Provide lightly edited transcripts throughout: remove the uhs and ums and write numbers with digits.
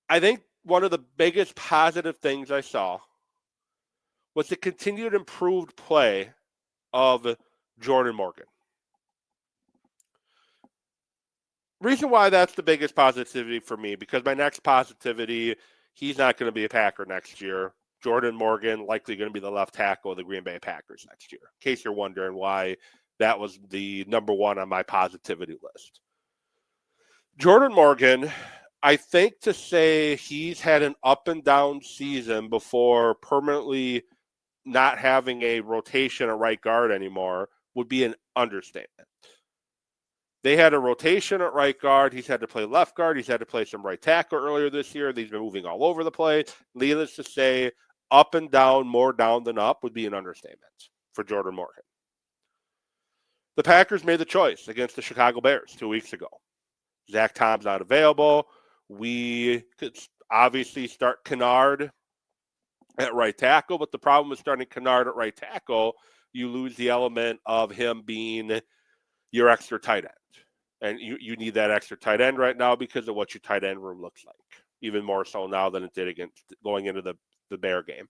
I think one of the biggest positive things I saw was the continued improved play of Jordan Morgan. Reason why that's the biggest positivity for me, because my next positivity, he's not going to be a Packer next year. Jordan Morgan likely going to be the left tackle of the Green Bay Packers next year, in case you're wondering why that was the number one on my positivity list. Jordan Morgan, I think to say he's had an up and down season before permanently not having a rotation at right guard anymore would be an understatement. They had a rotation at right guard. He's had to play left guard. He's had to play some right tackle earlier this year. He's been moving all over the place. Needless to say, up and down, more down than up would be an understatement for Jordan Morgan. The Packers made the choice against the Chicago Bears 2 weeks ago. Zach Tom's not available. We could obviously start Kennard at right tackle, but the problem with starting Kennard at right tackle, you lose the element of him being your extra tight end. And you need that extra tight end right now because of what your tight end room looks like, even more so now than it did against going into the Bear game.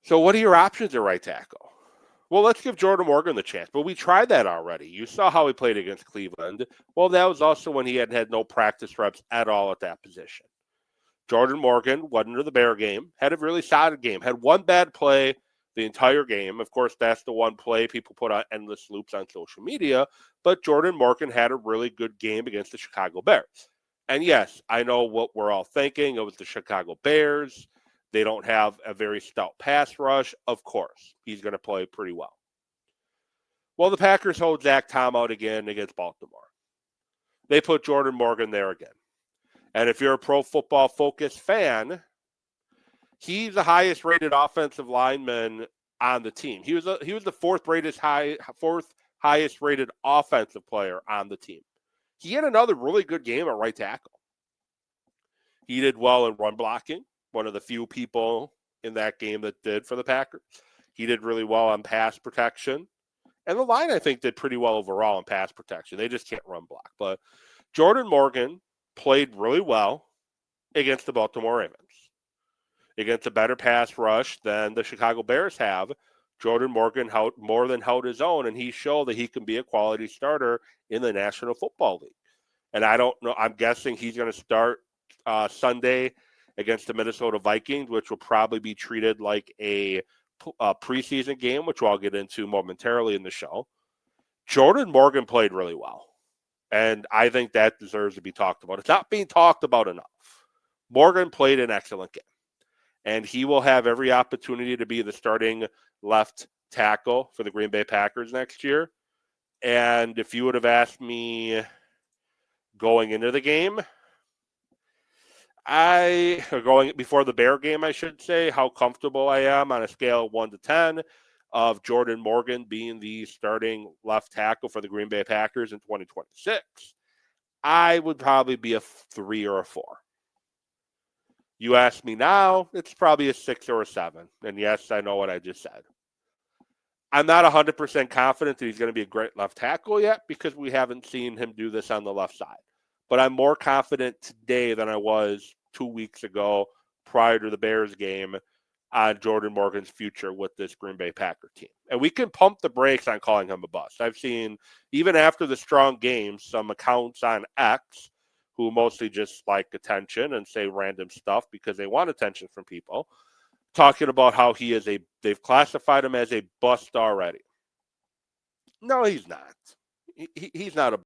So what are your options at right tackle? Well, let's give Jordan Morgan the chance. But we tried that already. You saw how he played against Cleveland. Well, that was also when he had no practice reps at all at that position. Jordan Morgan went into the Bear game, had a really solid game, had one bad play the entire game. Of course, that's the one play people put on endless loops on social media. But Jordan Morgan had a really good game against the Chicago Bears. And yes, I know what we're all thinking. It was the Chicago Bears. They don't have a very stout pass rush. Of course, he's going to play pretty well. Well, the Packers hold Zach Tom out again against Baltimore. They put Jordan Morgan there again. And if you're a Pro Football Focus fan, he's the highest rated offensive lineman on the team. He was the fourth highest rated offensive player on the team. He had another really good game at right tackle. He did well in run blocking, one of the few people in that game that did for the Packers. He did really well on pass protection. And the line, I think, did pretty well overall in pass protection. They just can't run block. But Jordan Morgan played really well against the Baltimore Ravens. Against a better pass rush than the Chicago Bears have, Jordan Morgan more than held his own, and he showed that he can be a quality starter in the National Football League. And I don't know, I'm guessing he's going to start Sunday against the Minnesota Vikings, which will probably be treated like a preseason game, which I'll get into momentarily in the show. Jordan Morgan played really well, and I think that deserves to be talked about. It's not being talked about enough. Morgan played an excellent game, and he will have every opportunity to be the starting left tackle for the Green Bay Packers next year. And if you would have asked me going into the game, going before the Bear game, I should say, how comfortable I am on a scale of 1 to 10 of Jordan Morgan being the starting left tackle for the Green Bay Packers in 2026, I would probably be a 3 or a 4. You ask me now, it's probably a 6 or a 7. And yes, I know what I just said. I'm not 100% confident that he's going to be a great left tackle yet because we haven't seen him do this on the left side. But I'm more confident today than I was 2 weeks ago prior to the Bears game on Jordan Morgan's future with this Green Bay Packer team. And we can pump the brakes on calling him a bust. I've seen, even after the strong games, some accounts on X who mostly just like attention and say random stuff because they want attention from people, talking about how they've classified him as a bust already. No, he's not. He's not a